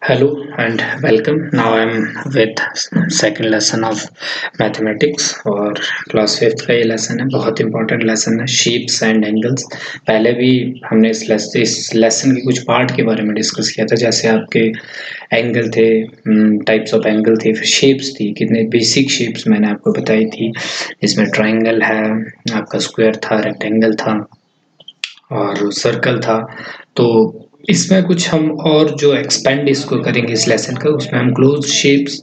Hello and welcome. Now I'm with second lesson of mathematics और class fifth का ये lesson है. बहुत इंपॉर्टेंट लेसन है, शेप्स एंड एंगल्स. पहले भी हमने इस लेसन के कुछ पार्ट के बारे में डिस्कस किया था, जैसे आपके एंगल थे, टाइप्स ऑफ एंगल थे, फिर शेप्स थी. कितने बेसिक शेप्स मैंने आपको बताई थी, इसमें ट्रायंगल है, आपका स्क्वायर था, रेक्टेंगल था और सर्कल था. तो इसमें कुछ हम और जो एक्सपेंड इसको करेंगे इस लेसन का, उसमें हम क्लोज शेप्स,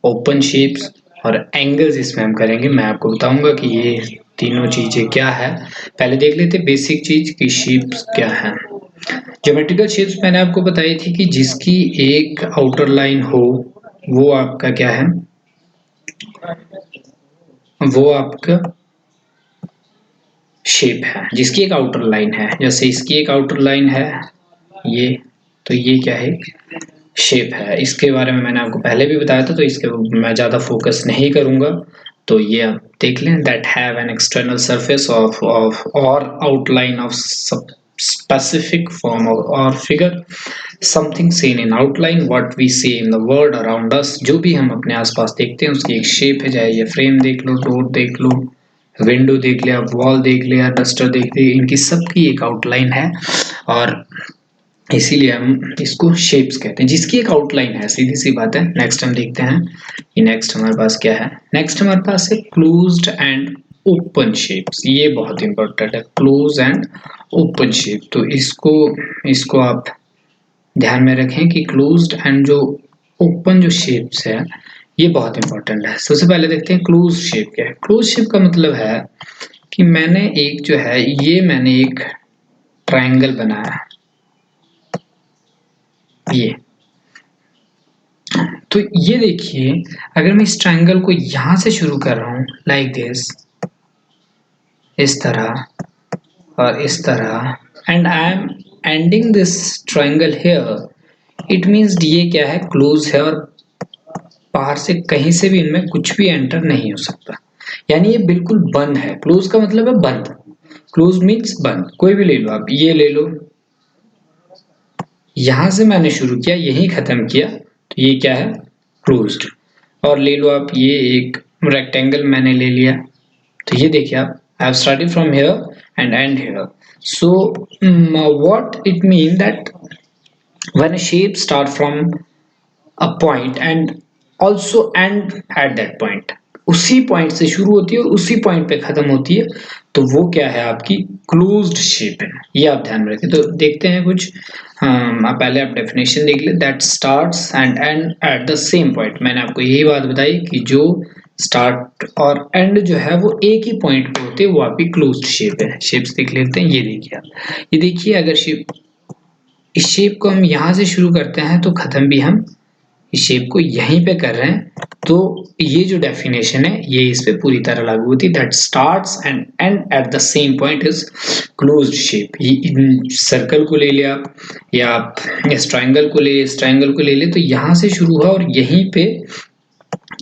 ओपन शेप्स और एंगल्स इसमें हम करेंगे. मैं आपको बताऊंगा कि ये तीनों चीजें क्या है. पहले देख लेते बेसिक चीज की शेप्स क्या है. ज्योमेट्रिकल शेप्स मैंने आपको बताई थी कि जिसकी एक आउटर लाइन हो वो आपका क्या है, वो आपका शेप है. जिसकी एक आउटर लाइन है, जैसे इसकी एक आउटर लाइन है ये, तो ये क्या है, शेप है. इसके बारे में मैंने आपको पहले भी बताया था, तो इसके मैं ज़्यादा फोकस नहीं करूंगा. तो ये आप देख लें, that have an external surface of or outline of specific form or figure something seen in outline what we see in the world around us. जो भी हम अपने आसपास देखते हैं उसकी एक शेप है, चाहे ये फ्रेम देख लो, डोर देख लो, विंडो देख लिया, वॉल देख लिया, डस्टर देख लिया, इनकी सबकी एक आउटलाइन है और इसीलिए हम इसको शेप्स कहते हैं. जिसकी एक आउटलाइन है, सीधी सी बात है. नेक्स्ट हम देखते हैं कि नेक्स्ट हमारे पास क्या है. नेक्स्ट हमारे पास है क्लोज्ड एंड ओपन शेप्स. ये बहुत इंपॉर्टेंट है, क्लोज एंड ओपन शेप. तो इसको इसको आप ध्यान में रखें कि क्लोज्ड एंड जो ओपन जो शेप्स है ये बहुत इंपॉर्टेंट है. सबसे पहले देखते हैं क्लोज शेप क्या है. क्लोज शेप का मतलब है कि मैंने एक जो है, ये मैंने एक ट्रायंगल बनाया है, ये. तो ये देखिए, अगर मैं इस ट्रायंगल को यहां से शुरू कर रहा हूं लाइक दिस, इस तरह और इस तरह, and I am ending this triangle here, it means ये क्या है, क्लोज है और बाहर से कहीं से भी इनमें कुछ भी एंटर नहीं हो सकता. यानी ये बिल्कुल बंद है. क्लोज का मतलब है बंद. क्लोज मीन्स बंद. कोई भी ले लो, आप ये ले लो, यहां से मैंने शुरू किया, यही खत्म किया, तो ये क्या है, क्लोज्ड. और ले लो आप ये एक रेक्टेंगल मैंने ले लिया, तो ये देखिए आप, I have started from here and and here. So what it mean that when a shape start from a point and also and at that point, उसी पॉइंट से शुरू होती है और उसी पॉइंट पे खत्म होती है, तो वो क्या है, आपकी क्लोज्ड शेप है. ये आप ध्यान में रखें. तो देखते हैं कुछ, पहले आप डेफिनेशन देख ले. That starts and end at the same point. मैंने आपको यही बात बताई कि जो स्टार्ट और एंड जो है वो एक ही पॉइंट पे होते हैं, वो आपकी क्लोज्ड शेप है. शेप्स देख लेते हैं. ये देखिए आप, ये देखिए, अगर शेप, इस शेप को हम यहाँ से शुरू करते हैं तो खत्म भी हम इस शेप को यहीं पे कर रहे हैं, तो ये जो डेफिनेशन है ये इस पे पूरी तरह लागू होती है. That starts and end at the same point is closed shape. ये सर्कल को ले लिया या आप इस ट्रायंगल को ले, इस ट्रायंगल को ले ले, तो यहाँ से शुरू हुआ और यहीं पे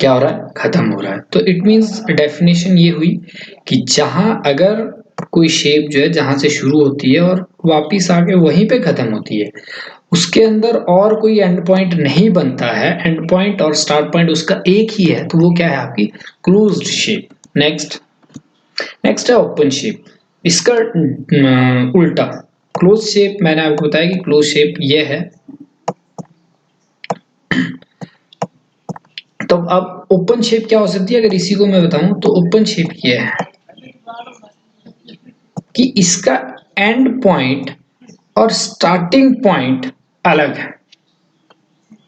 क्या हो रहा है, खत्म हो रहा है. तो इट मीन्स डेफिनेशन ये हुई कि जहां अगर कोई शेप जो है जहां से शुरू होती है और वापिस आके वहीं पे खत्म होती है, उसके अंदर और कोई एंड पॉइंट नहीं बनता है, एंड पॉइंट और स्टार्ट पॉइंट उसका एक ही है, तो वो क्या है, आपकी क्लोज्ड शेप. नेक्स्ट नेक्स्ट है ओपन शेप. इसका उल्टा क्लोज शेप, मैंने आपको बताया कि क्लोज शेप ये है. तो अब ओपन शेप क्या हो सकती है, अगर इसी को मैं बताऊं तो ओपन शेप ये है कि इसका एंड पॉइंट और स्टार्टिंग पॉइंट अलग है.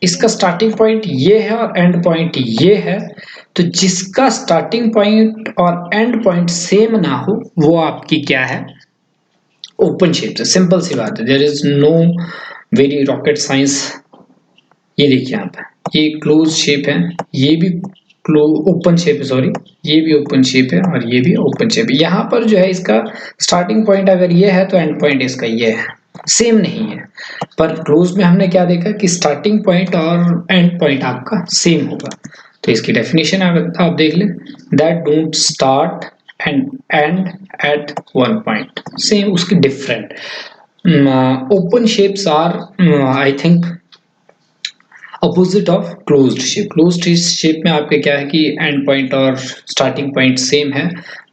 इसका स्टार्टिंग पॉइंट ये है और एंड पॉइंट ये है, तो जिसका स्टार्टिंग पॉइंट और एंड पॉइंट सेम ना हो वो आपकी क्या है, ओपन शेप है. सिंपल सी बात है, there is no very rocket science. ये देखिए आप, ये क्लोज शेप है, ये भी ओपन शेप है, सॉरी, ये भी ओपन शेप है और ये भी ओपन शेप है. यहाँ पर जो है इसका स्टार्टिंग पॉइंट अगर ये है तो एंड पॉइंट इसका ये है, सेम नहीं है. पर क्लोज में हमने क्या देखा कि स्टार्टिंग पॉइंट और एंड पॉइंट आपका सेम होगा. तो इसकी डेफिनेशन आप देख लें, that don't start and end at one point, same उसकी different. Open shapes are, I think opposite of closed shape. Closed shape में आपके क्या है कि एंड पॉइंट और स्टार्टिंग पॉइंट सेम है,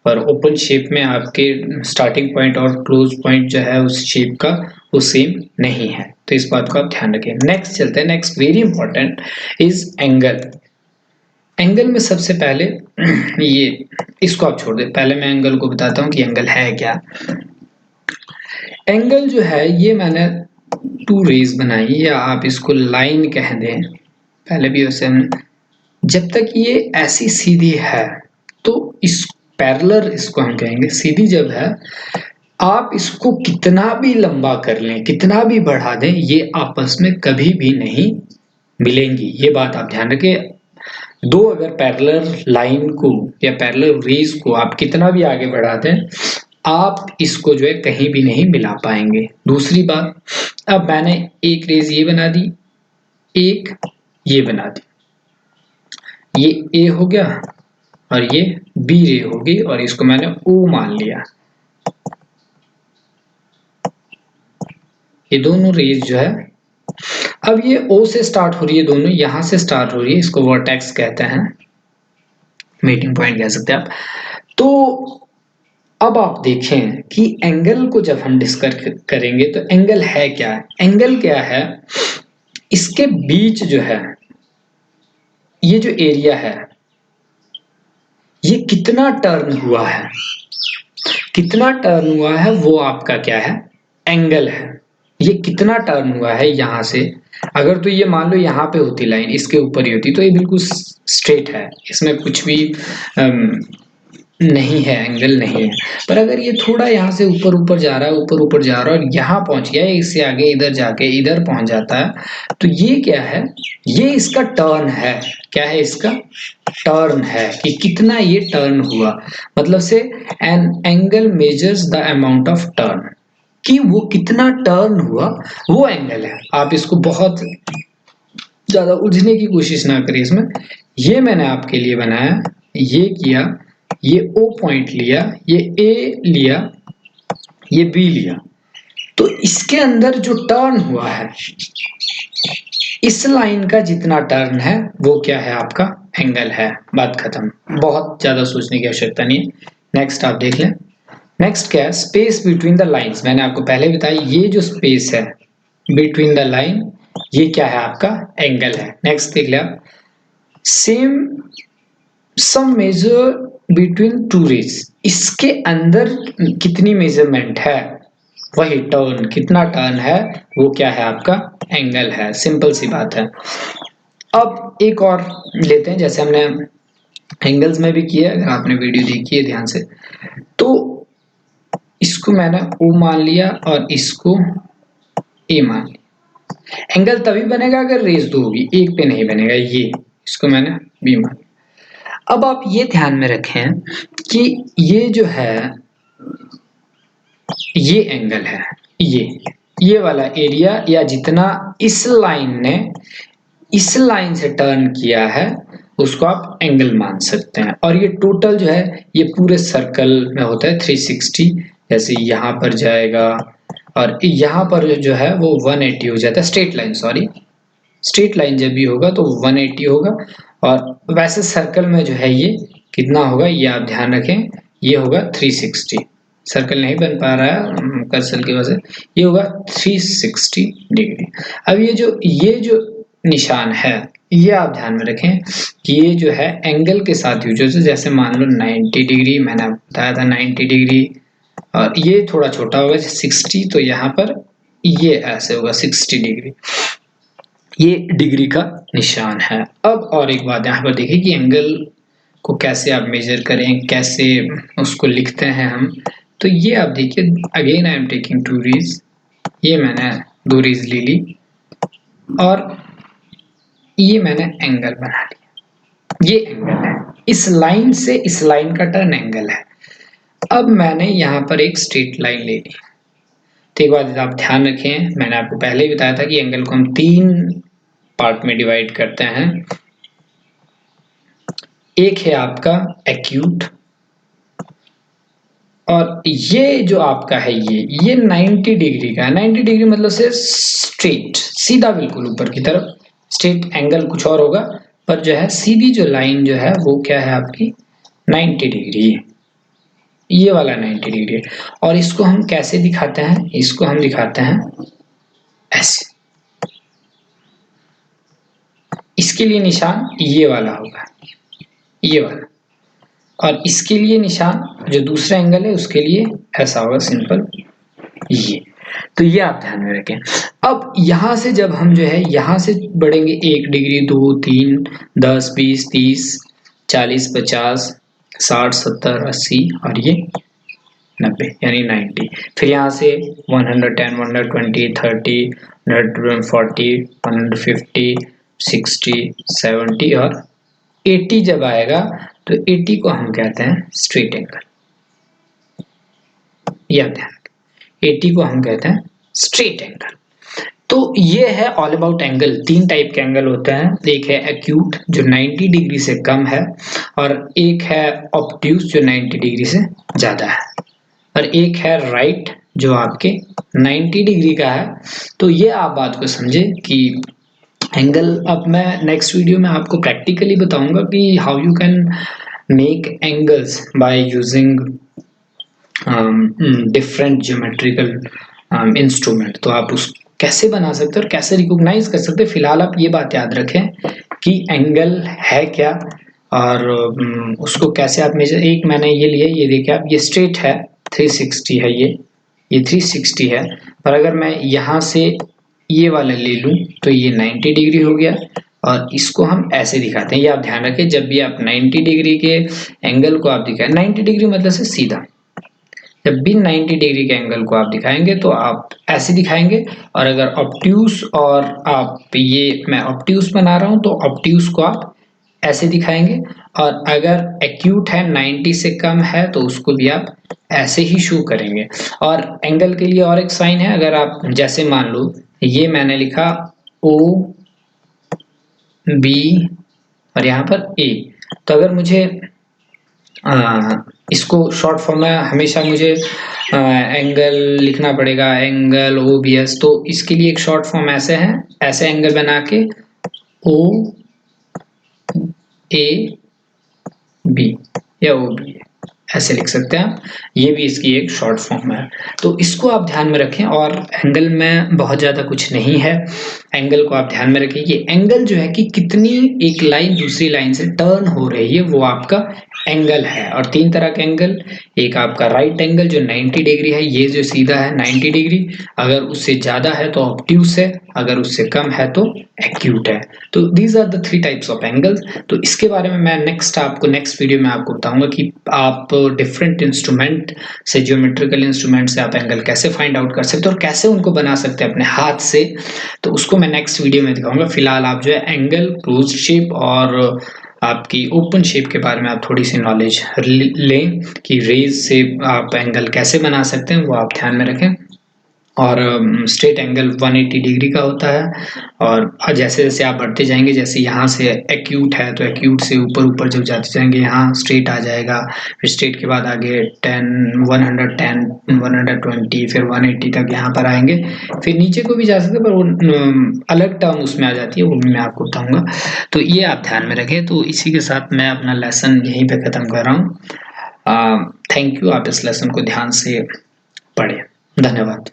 पर ओपन शेप में आपके स्टार्टिंग पॉइंट और क्लोज पॉइंट जो है उस शेप का वो सेम नहीं है। तो इस बात को आप ध्यान रखें। नेक्स्ट चलते हैं। Next very important is angle. Angle में सबसे पहले ये इसको आप छोड़ दे, पहले मैं एंगल को बताता हूँ कि एंगल है क्या। एंगल जो है ये मैंने टू रेज बनाई, या आप इसको लाइन कह दें, पहले भी वैसे हमने, जब तक ये ऐसी सीधी है तो इस पैरेलल इसको हम कहेंगे। सीधी जब है, आप इसको कितना भी लंबा कर लें, कितना भी बढ़ा दें, ये आपस में कभी भी नहीं मिलेंगी। ये बात आप ध्यान रखें। दो अगर पैरेलल लाइन को या पैरेलल रेज को आप कितना भी आगे बढ़ा दें, आप इसको जो है कहीं भी नहीं मिला पाएंगे। दूसरी बात, अब मैंने एक रेज ये बना दी, एक ये बना दी, ये ए हो गया और ये बी रे होगी, और इसको मैंने ओ मान लिया। ये दोनों रेज जो है, अब ये ओ से स्टार्ट हो रही है, दोनों यहां से स्टार्ट हो रही है, इसको वर्टेक्स कहते हैं, मीटिंग पॉइंट कह सकते हैं आप। तो अब आप देखें कि एंगल को जब हम डिस्कस करेंगे तो एंगल है क्या। एंगल क्या है, इसके बीच जो है ये जो एरिया है, ये कितना टर्न हुआ है, कितना टर्न हुआ है वो आपका क्या है, एंगल है। ये कितना टर्न हुआ है यहां से, अगर तो ये मान लो यहाँ पे होती लाइन, इसके ऊपर ही होती, तो ये बिल्कुल स्ट्रेट है, इसमें कुछ भी नहीं है, एंगल नहीं है। पर अगर ये थोड़ा यहाँ से ऊपर ऊपर जा रहा है, ऊपर ऊपर जा रहा है और यहाँ पहुंच गया है, इससे आगे इधर जाके इधर पहुंच जाता है, तो ये क्या है, ये इसका टर्न है। क्या है, इसका टर्न है, कि कितना ये टर्न हुआ, मतलब से an angle measures the amount of turn, कि वो कितना टर्न हुआ वो एंगल है। आप इसको बहुत ज्यादा उलझने की कोशिश ना करिए इसमें। ये मैंने आपके लिए बनाया, ये किया, ये ओ पॉइंट लिया, ये ए लिया, ये बी लिया, तो इसके अंदर जो टर्न हुआ है, इस लाइन का जितना टर्न है वो क्या है, आपका एंगल है। बात खत्म, बहुत ज्यादा सोचने की आवश्यकता नहीं है। नेक्स्ट आप देख लें। नेक्स्ट क्या है, स्पेस बिटवीन द लाइंस। मैंने आपको पहले बताया, ये जो स्पेस है बिटवीन द लाइन, ये क्या है, आपका एंगल है। नेक्स्ट देख लिया, same some measure between two rays, इसके अंदर कितनी मेजरमेंट है, वही टर्न, कितना टर्न है वो क्या है, आपका एंगल है। सिंपल सी बात है। अब एक और लेते हैं, जैसे हमने एंगल्स में भी किया, अगर आपने वीडियो देखी है ध्यान से, तो इसको मैंने ओ मान लिया और इसको ए मान लिया। एंगल तभी बनेगा अगर रेज दो होगी, एक पे नहीं बनेगा। ये इसको मैंने बी मान लिया। अब आप ये ध्यान में रखें कि ये जो है, ये एंगल है, ये वाला एरिया, या जितना इस लाइन ने इस लाइन से टर्न किया है उसको आप एंगल मान सकते हैं। और ये टोटल जो है ये पूरे सर्कल में होता है 360, जैसे यहाँ पर जाएगा और यहाँ पर जो है वो 180 हो जाता है। Straight line, sorry, straight line जब भी होगा तो 180 होगा, और वैसे सर्कल में जो है ये कितना होगा, ये आप ध्यान रखें, ये होगा 360। सर्कल नहीं बन पा रहा है कर्सर की वजह से, ये होगा 360 डिग्री। अब ये जो निशान है, ये आप ध्यान में रखें कि ये जो है एंगल के साथ यूज होता है। जैसे मान लो 90 डिग्री, मैंने आपको बताया था 90 डिग्री, और ये थोड़ा छोटा होगा 60, तो यहाँ पर ये ऐसे होगा 60 डिग्री। ये डिग्री का निशान है। अब और एक बात यहाँ पर देखिए कि एंगल को कैसे आप मेजर करें, कैसे उसको लिखते हैं हम। तो ये आप देखिए, again I am taking two rays, ये मैंने दो रीज ले ली और ये मैंने एंगल बना लिया। ये एंगल है, इस लाइन से इस लाइन का टर्न एंगल है। अब मैंने यहाँ पर एक स्ट्रेट लाइन ले ली। तो एक बात आप ध्यान रखें, मैंने आपको पहले ही बताया था कि एंगल को हम 3 पार्ट में डिवाइड करते हैं। एक है आपका एक्यूट, और ये जो आपका है ये 90 डिग्री का है। 90 डिग्री मतलब से स्ट्रेट, सीधा बिल्कुल ऊपर की तरफ स्ट्रेट एंगल कुछ और होगा, पर जो है सीधी जो लाइन जो है वो क्या है आपकी 90 डिग्री है, ये वाला 90 डिग्री है। और इसको हम कैसे दिखाते हैं, इसको हम दिखाते हैं ऐसे, इसके लिए निशान ये वाला होगा, ये वाला, और इसके लिए निशान जो दूसरा एंगल है उसके लिए ऐसा होगा सिंपल ये। तो ये आप ध्यान में रखें। अब यहां से जब हम जो है यहां से बढ़ेंगे 1 डिग्री, 2, 3, 10, 20, 30, 40, 50, 60, 70, 80 और ये 90 यानी 90। फिर यहाँ से 110, 120, 30, 140, 150, 60, 70 और 80 जब आएगा तो 80 को हम कहते हैं स्ट्रेट एंगल। याद ध्यान, 80 को हम कहते हैं स्ट्रेट एंगल। तो ये है ऑल अबाउट एंगल। 3 टाइप के एंगल होते हैं, एक है एक्यूट जो 90 डिग्री से कम है, और एक है ऑब्ट्यूस जो 90 डिग्री से ज्यादा है, और एक है राइट जो आपके 90 डिग्री का है। तो ये आप बात को समझे कि एंगल, अब मैं नेक्स्ट वीडियो में आपको प्रैक्टिकली बताऊंगा कि how you can make angles by using different geometrical instrument. तो आप उस कैसे बना सकते हैं और कैसे रिकॉग्नाइज कर सकते हैं। फिलहाल आप ये बात याद रखें कि एंगल है क्या और उसको कैसे आप मेजर। एक मैंने ये लिया, ये देखिए आप, ये स्ट्रेट है 360 है, ये 360 है, पर अगर मैं यहाँ से ये वाला ले लूं तो ये 90 डिग्री हो गया, और इसको हम ऐसे दिखाते हैं। ये आप ध्यान रखें, जब भी आप 90 डिग्री के एंगल को आप दिखाएं, 90 डिग्री मतलब से सीधा, जब भी 90 डिग्री के एंगल को आप दिखाएंगे तो आप ऐसे दिखाएंगे। और अगर ऑब्ट्यूस, और आप ये मैं ऑब्ट्यूस बना रहा हूं तो ऑब्ट्यूस को आप ऐसे दिखाएंगे, और अगर एक्यूट है 90 से कम है तो उसको भी आप ऐसे ही शो करेंगे। और एंगल के लिए और एक साइन है, अगर आप जैसे मान लो ये मैंने लिखा ओ बी और यहाँ पर ए, तो अगर मुझे इसको शॉर्ट फॉर्म में हमेशा मुझे एंगल लिखना पड़ेगा, एंगल ओ बी एस, तो इसके लिए एक शॉर्ट फॉर्म ऐसे है, ऐसे एंगल बना के ओ ए बी या ओ बी ऐसे लिख सकते हैं, ये भी इसकी एक शॉर्ट फॉर्म है। तो इसको आप ध्यान में रखें, और एंगल में बहुत ज़्यादा कुछ नहीं है। एंगल को आप ध्यान में रखें, ये एंगल जो है कि कितनी एक लाइन दूसरी लाइन से टर्न हो रही है वो आपका एंगल है। और 3 तरह के एंगल, एक आपका राइट एंगल जो 90 डिग्री है, ये जो सीधा है 90 डिग्री, अगर उससे ज़्यादा है तो ऑब्ट्यूस है, अगर उससे कम है तो एक्यूट है। तो these are the 3 types of angles. तो इसके बारे में मैं नेक्स्ट वीडियो में आपको बताऊंगा कि आप डिफरेंट इंस्ट्रूमेंट से, ज्योमेट्रिकल इंस्ट्रूमेंट से आप एंगल कैसे फाइंड आउट कर सकते हो और कैसे उनको बना सकते हैं अपने हाथ से। तो उसको मैं नेक्स्ट वीडियो में दिखाऊंगा। फिलहाल आप जो है एंगल, क्लोज्ड शेप और आपकी ओपन शेप के बारे में आप थोड़ी सी नॉलेज लें कि रेज से आप एंगल कैसे बना सकते हैं, वो आप ध्यान में रखें। और स्ट्रेट एंगल 180 डिग्री का होता है, और जैसे जैसे आप बढ़ते जाएंगे, जैसे यहाँ से एक्यूट है तो एक्यूट से ऊपर ऊपर जब जाते जाएंगे यहाँ स्ट्रेट आ जाएगा, फिर स्ट्रेट के बाद आगे 10, 110, 120, फिर 180 तक यहाँ पर आएंगे। फिर नीचे को भी जा सकते हैं, पर वो अलग टर्म उसमें आ जाती है, वो भी मैं आपको बताऊंगा। तो ये आप ध्यान में रखें। तो इसी के साथ मैं अपना लेसन यहीं पे ख़त्म कर रहा हूँ। थैंक यू, आप इस लेसन को ध्यान से पढ़ें। धन्यवाद।